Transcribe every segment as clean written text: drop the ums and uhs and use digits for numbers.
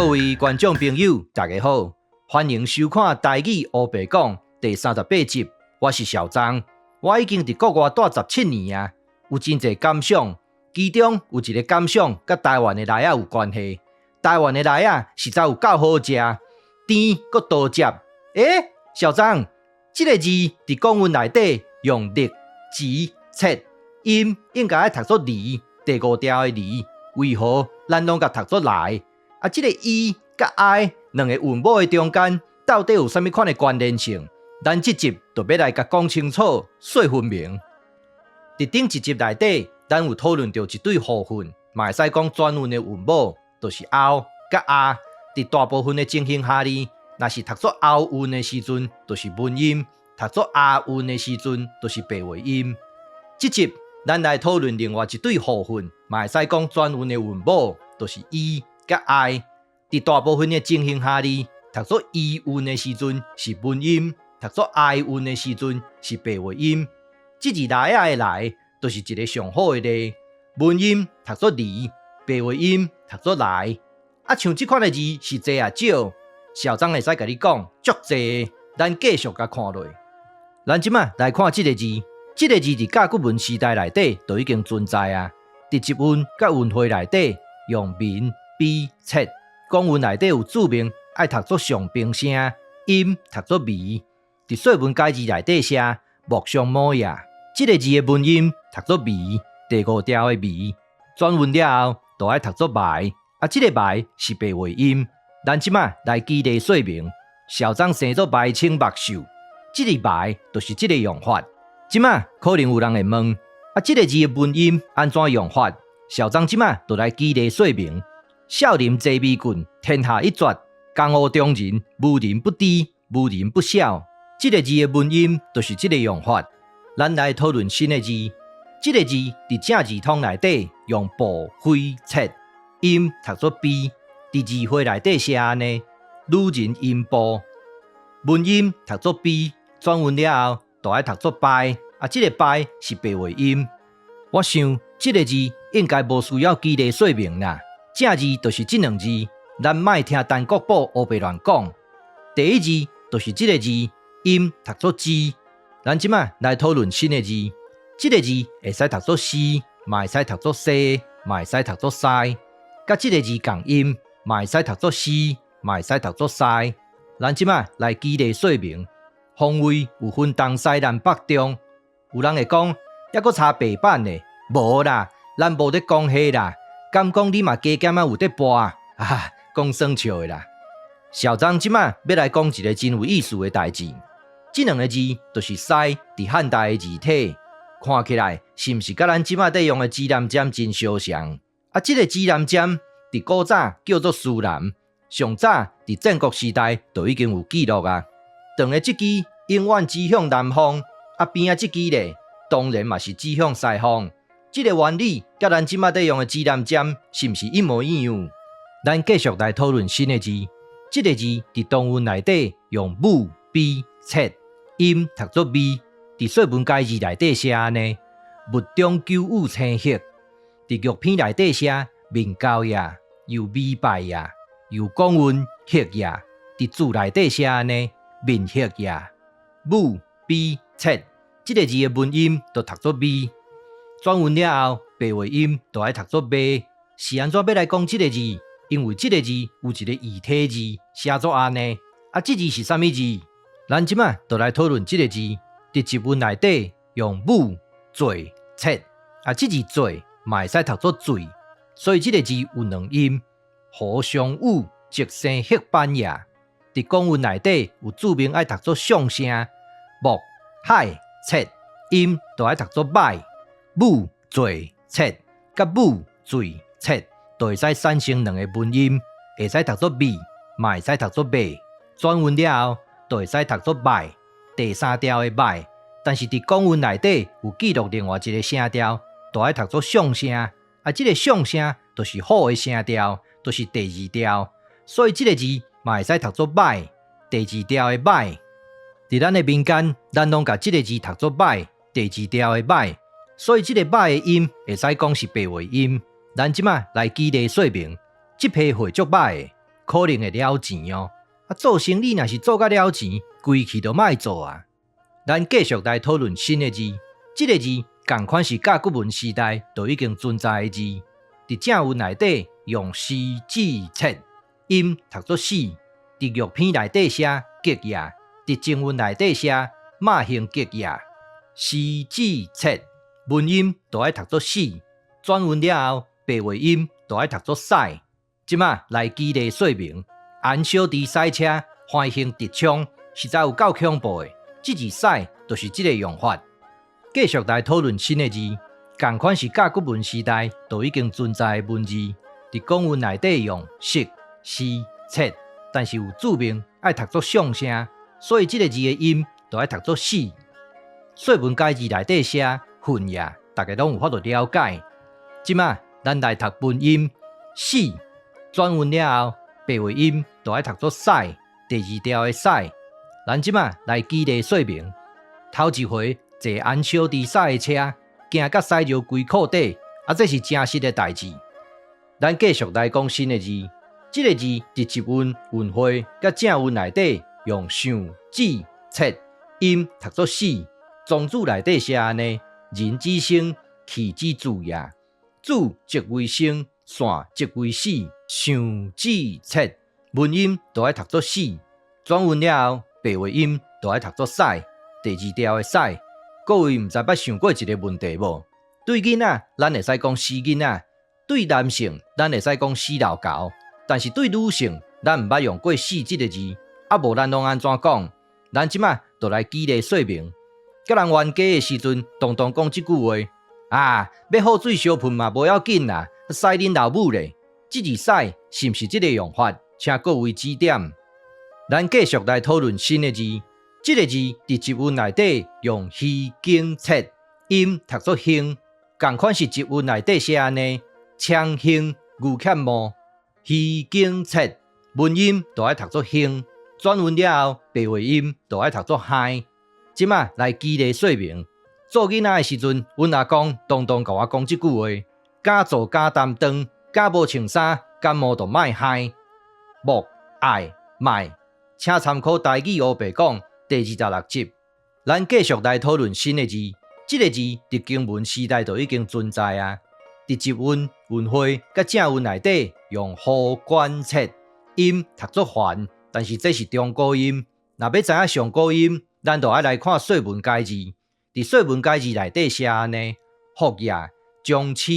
各位观众朋友，大家好，欢迎收看《台语黑白讲》第38集。我是小张，我已经伫国外待17年啊，有真侪感想，其中有一个感想甲台湾的梨仔有关系。台湾的梨仔实在有够好食，甜佮多汁。小张，这个字伫公文内底用立、字、切，音应该爱读作梨，第5条的梨，为何咱拢甲读作来？这个 E 甲 I 两个韵母的中间到底有啥物款的关联性？咱这集就要来甲讲清楚、说分明。伫顶一集内底，咱有讨论到一对互份，嘛会使讲转韵的韵母，就是凹甲啊。伫大部分的情形下哩，若是读作凹韵的时阵，就是文音；读作啊韵的时阵，就是白话音。这集咱来讨论另外一对互份，嘛会使讲转韵的韵母，就是 E 甲 I。伫大部分的情形下哩，读作 E 韵的时阵是文音，读作 I 韵的时阵是白话音。这字来的来，就是一个上好的例。文音读作离，白话音读作来。像这款的字是多也少，小张会使甲你讲足多，咱继续甲看落。咱即马来看这个字，这个字伫甲骨文时代内底就已经存在啊。伫集韵甲韵会内底用民、比、切，公文内底有注明爱读作上平声，音读作微。伫说文解字内底写木上模样，这个字的文音读作微，第5条的微，转韵了后就爱读作埋。这个埋是白话音。咱即马来举例说明。小张生做埋青目秀，这个埋就是这个用法。即马可能有人会问，这个字的文音安怎用法？小张即马就来举例说明。少林坐美棍，天下一绝，江湖中人，无人不知，无人不晓。这个字的文音就是这个用法。咱来讨论新的字。这个字伫正字通内底用步、飞、切。音读作 B， 伫字汇内底写安尼，女人音步，文音读作 B， 转韵了后就爱读作拜，这个拜是白话音。我想这个字应该无需要举例说明啦，正字就是这两字，咱莫听陈国宝胡白乱讲。第一字就是这个字，音读作 G。咱即马来讨论新的字，这个字会使读作 C， 嘛会使读作 C， 嘛会使读作西。甲这个字共音，嘛会使读作西，嘛会使读作西。咱即马来举例说明。方位有分东西南北中，有人会讲，还阁差白板呢？无啦，咱无咧讲迄啦。敢讲你嘛加减有咧播啊？讲算笑的啦。小张即马要来讲一个真有意思的代志。这两个字就是西伫汉代的字体，看起来是毋是甲咱即马在用的指南针真相像？这个指南针伫古早叫做苏南，上早伫战国时代就已经有记录啊。长的这支永远指向南方，边仔这支咧，当然嘛是指向西方。这个原理甲咱即马在用的指南针是毋是一模一样？咱继续来讨论新的字。这个字伫动韵内底用母、比、切，音读作 B， 伫说文解字内底写安尼，物中九五青色。伫玉片内底写面高呀，又美白呀，又讲韵黑呀。伫字内底写安尼，面黑呀，母、比、切，这个字的文音就读作 B， 转韵了后，白话音就爱读作 B。是安怎要来讲这个字？因为这个字有一个异体字，写作安尼。这字是啥物字？咱即马就来讨论这个字。伫集韵内底用母、嘴、切，这字嘴嘛会使读作嘴，所以这个字有两音。互相有，即生黑斑也。伫公韵内底有注明爱读作上声，木、海、切，音就爱读作歹。母、嘴、切，甲母、嘴、切，就会使产生两个文音，会使读作米，嘛会使读作麦。转韵了后，就会使读作麦，第3条的麦。但是伫公韵内底有记录另外一个声调，就爱读作上声。这个上声就是好的声调，就是第2调。所以这个字嘛会使读作歹，第2调的歹。伫咱的民间，咱拢甲这个字读作歹，第2调的歹。所以这个歹的音会使讲是白话音。咱即马来举例说明，这批货足歹的。可能会了钱哦。做生意若是做甲了钱，规气就莫做啊。咱继续来讨论新的字，这个字同款是甲古文时代就已经存在的字，伫正文内底用诗字册，音读作死；伫玉片内底写吉夜，伫正文内底写马行吉夜。诗字册文音就爱读作死，转文了后白话音就爱读作驶。即马来举例说明，按小弟赛车欢迎直冲，实在有够恐怖的。这字驶就是这个用法。继续来讨论新的字，同款是甲古文时代就已经存在的文字，伫公文内底用识、诗、册，但是有注明爱读作上声，所以这个字的音就爱读作死。说文解字内底写混呀，大家拢有法度了解。即马咱来读文音死，转文了后白话音就爱读作驶，第二条的驶。咱即马来举例说明，头一回坐安小弟驶的车，行甲驶入规裤底，这是真实的代志。咱继续来讲新的字，这个字伫集文、文会甲正文内底用上、字、册，音读作死。庄子内底写安尼：人之生，气之主也。主即为生，线即为死。上、字、册，文音就爱读作死。转文了后，白话音就爱读作驶。第二条的驶，各位毋知捌想过一个问题无？对囡仔，咱会使讲死囡仔；对男性，咱会使讲死老猴。但是对女性，咱毋捌用过死这个字，无咱拢安怎讲？咱即马就来举例说明。甲人冤家的时阵，常常讲即句话：要好水相喷嘛，无要紧啦，使恁老母咧。这字使是毋是这个用法？请各位指点。咱继续来讨论新的字，这个字伫集文内底用虚经册，音读作兴，同款是集文内底写安尼：强兴牛欠毛，虚经册，文音就爱读作兴，转文了后白话音就爱读作嗨。即马来举例说明，做囡仔的时阵，阮阿公常常甲我讲即句话：敢做敢担当，敢无穿衫，感冒就莫嗨。莫爱莫，请参考台语黑白讲第26集。咱继续来讨论新的字，这个字伫经文时代就已经存在啊。伫集文、文会甲正文内底用互关册，音读作还，但是这是中古音。若要知影上古音，咱就爱来看说文解字。伫说文解字内底写安尼：福也，将翅，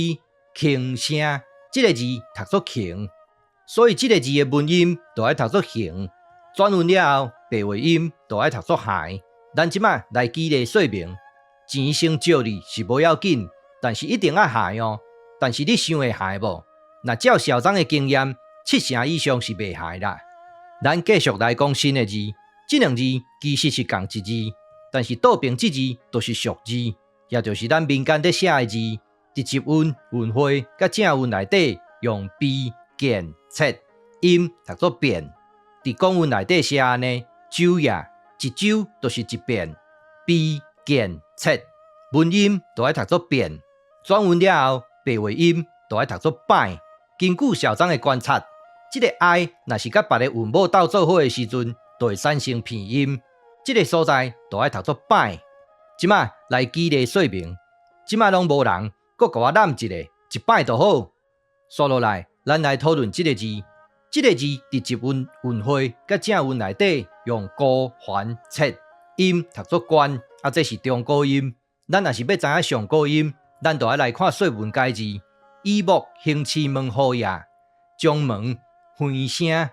轻声。这个字读作轻，所以这个字的文音就爱读作行。转文了后，白话音就爱读作害。咱即马来举例说明：钱先借你是无要紧，但是一定要害哦。但是你想会害无？若照校长的经验，7成以上是袂害啦。咱继续来讲新的字，这两字其实是同一字，但是倒并这字就是俗字，也就是咱民间在写的字。伫集文、文会甲正文内底用笔、剑、册，音读作变。伫公文内底写安尼：周也，一周就是一变。笔、剑、册，文音就爱读作变。转文了后，白话音就爱读作摆。根据校长的观察，这个 I 若是甲别个韵母斗做伙的时阵，就会产生片音。这个所在就爱读作摆。即马来举例说明，即马拢无人。搁甲我揽一个，一摆就好。说落来，咱来讨论这个字。这个字伫集文、文会甲正文内底用孤、还、册，音读作关，这是中古音。咱若是要知影上古音，咱就要来看说文解字。以木兴市门户也，将门回声。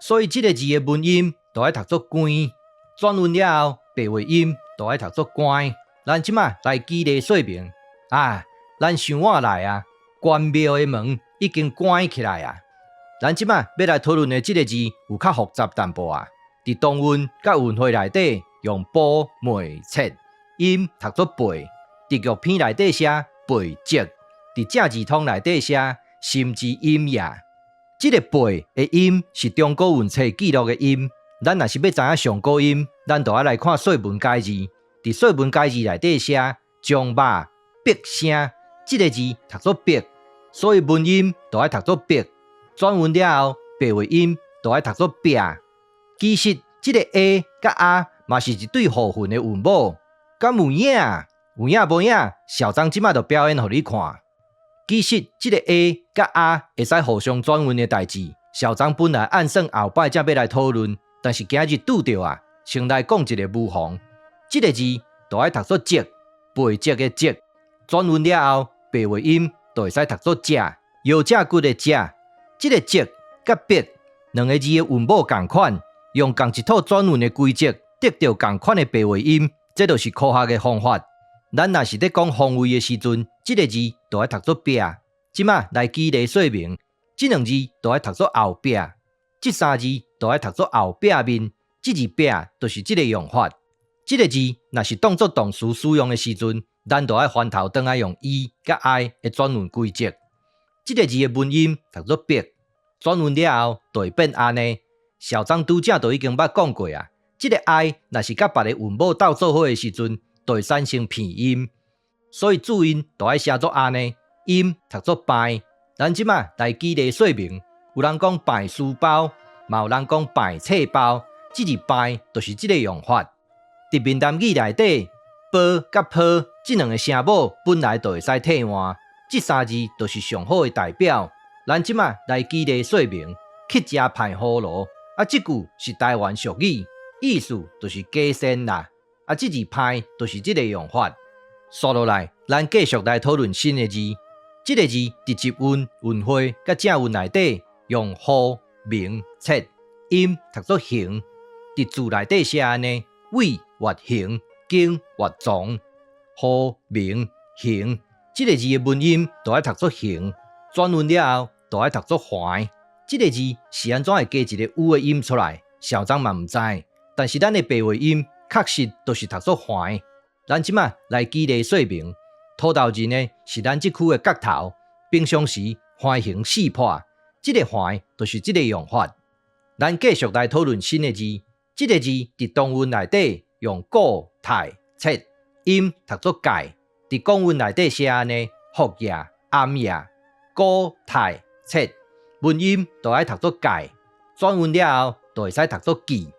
所以这个字的文音就爱读作关，转文了后，白话音就爱读作关。咱即马来举例说明咱想晚来啊，关庙的门已经关起来啊。咱即马要来讨论的这个字有较复杂淡薄啊。伫东文甲文会内底用褒、美、册，音读作背。伫玉片内底写背脊，伫正字通内底写心之音也。这个背的音是中古文册记录的音。咱若是要知影上古音，咱就要来看说文解字。伫说文解字内底写将肉逼声。这个字读作逼，所以文音就爱读作逼。转文了后，白话音就爱读作壁。其实这个 A 甲 R 嘛是一对互混的韵母，敢有影？有影无影？小张即马就表演给你看。其实这个 A 甲 R 会使互相转运的代志，小张本来按算后摆才要来讨论，但是今日拄着啊，先来讲一个无妨。这个字就爱读作积，背脊的脊，转运了后，白话音就会使读作脊，腰脊骨的脊。这个脊甲壁两个字的韵母同款，用同一套转运的规则，得到同款的白话音，这就是科学的方法。咱若是在讲方位的时阵，这个字就爱读作壁。即马来举例说明，这两字就爱读作后壁，这三字就爱读作后壁面。这字壁就是这个用法。这个字若是当作动词使用的时阵，咱就爱翻头转来用 E 甲 I 的转运规则。这个字的文音读作壁，转运了后就会变安尼。小张拄则就已经捌讲过啊。这个 I 若是甲别个韵母斗做伙的时阵，就会产生片音，所以注音就爱写作安尼，音读作拜。咱即马来举例说明，有人讲拜书包，嘛有人讲拜册包，这字拜就是这个用法。伫闽南语内底，包甲坡这两个声母本来就会使替换，这三字就是上好的代表。咱即马来举例说明，去食排葫芦，这句是台湾俗语，意思就是加鲜啦。这字派就是这个用法。刷落来，咱继续来讨论新的字。这个字伫集韵、韵花甲正韵内底用好、明、切，音读作行。伫字内底写安尼：伟越行，经越壮。好、明、行，这个字的文音就爱读作行，转韵了后就爱读作怀。这个字是安怎会加一个u的音出来？小张嘛唔知，但是咱的白话音。确实都是读作环。咱即马来举例说明，土豆仁呢是咱即区的角头，平常时环形四破，这个环就是这个用法。咱继续来讨论新的字，这个字伫动韵内底用固、泰、切，音读作介；伫公韵内底写安尼，福夜、暗夜，固、泰、切，文音就爱读作介，转韵了后就会使读作记。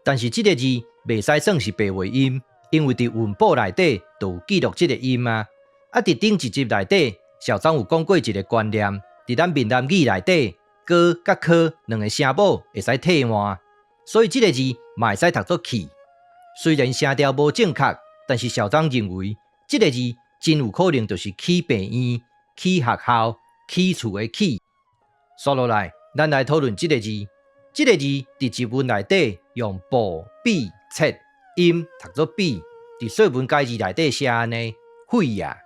但是这个字袂使算是白话音，因为伫韵簿内底就有记录这个音啊。伫顶一集内底，小张有讲过一个观念，伫咱闽南语内底，哥甲科两个声母会使替换，所以这个字嘛会使读作去。虽然声调无正确，但是小张认为这个字真有可能就是去病院、去学校、去厝的去。刷落来，咱来讨论这个字。这个字伫集韵内底用补、比、切，音读作比。伫说文解字内底写安尼，废呀，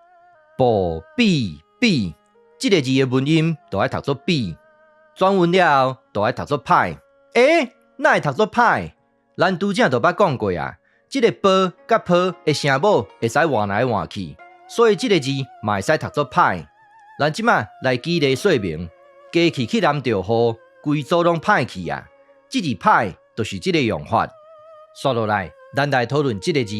补、比、比。这个字的文音就爱读作比，转韵了后就爱读作歹。哪会读作歹？咱拄则就捌讲过啊。这个补甲坡的声母会使换来换去，所以这个字嘛会使读作歹。咱即马来举例说明，加去去南着雨。规组拢歹去啊！这字歹就是这个用法。刷落来，咱来讨论这个字。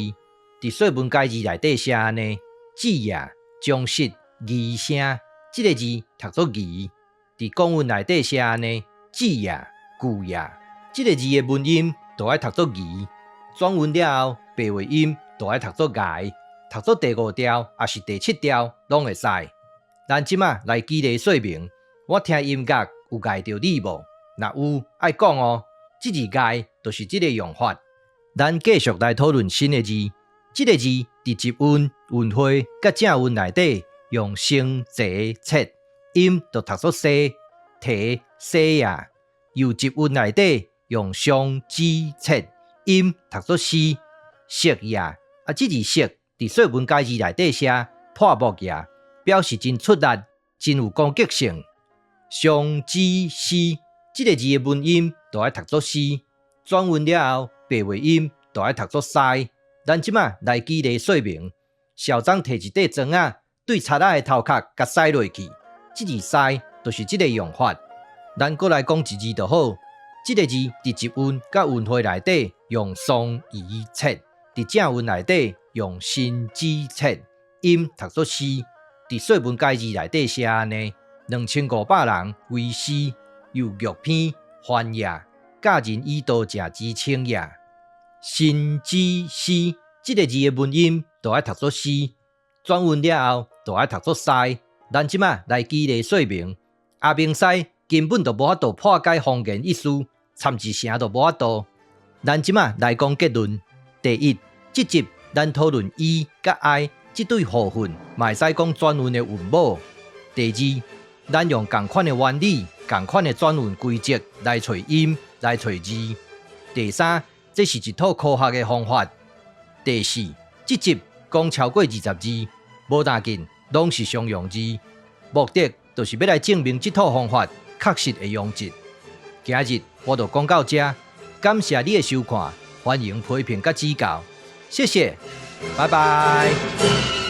伫说文解字内底写安尼：子呀，将失疑声。这个字读作疑。伫公韵内底写安尼：子呀，故呀。这个字的文音就爱读作疑，转韵了后，白话音就爱读作癌，读作第5调也是第7调拢会使。咱即马来举例说明，我听音乐。有碍着你无？若有，爱讲哦。这字碍就是这个用法。咱继续来讨论新的字。这个字伫集韵、韵花甲正韵内底用生、坐、切，音就读作西、提、西呀。又集韵内底用上、支、切，音读作西、色呀。这字色伫说文解字内底写破木呀，表示真出力，真有攻击性。上之西，这个字的文音就爱读作西，转韵了后，白话音就爱读作西。咱即马来举例说明，小张摕一块砖仔对贼仔的头壳甲塞落去，这字塞就是这个用法。咱过来讲一字就好，这个字伫集韵甲韵花内底用松、夷、切，伫正韵内底用新、之、切，音读作西。伫说文解字内底写安尼。2500人为死，又玉片翻译，教人以道者之清也。新之诗，这个字的文音就爱读作诗，转韵了后就爱读作西。咱即马来举例说明，阿明西根本就无法度破解方言意思，参一声都无法度。咱即马来讲结论：第一，这集咱讨论伊甲爱这对互份，嘛会使讲转韵的韵母。第二，咱用同款的原理、同款的转韵规则来找音、来找字。第三，这是一套科学的方法。第四，这集讲超过20字，无要紧，拢是常用字，目的就是要来证明这套方法确实会用值。今日我就讲到这，感谢你的收看，欢迎批评甲指教，谢谢，拜拜。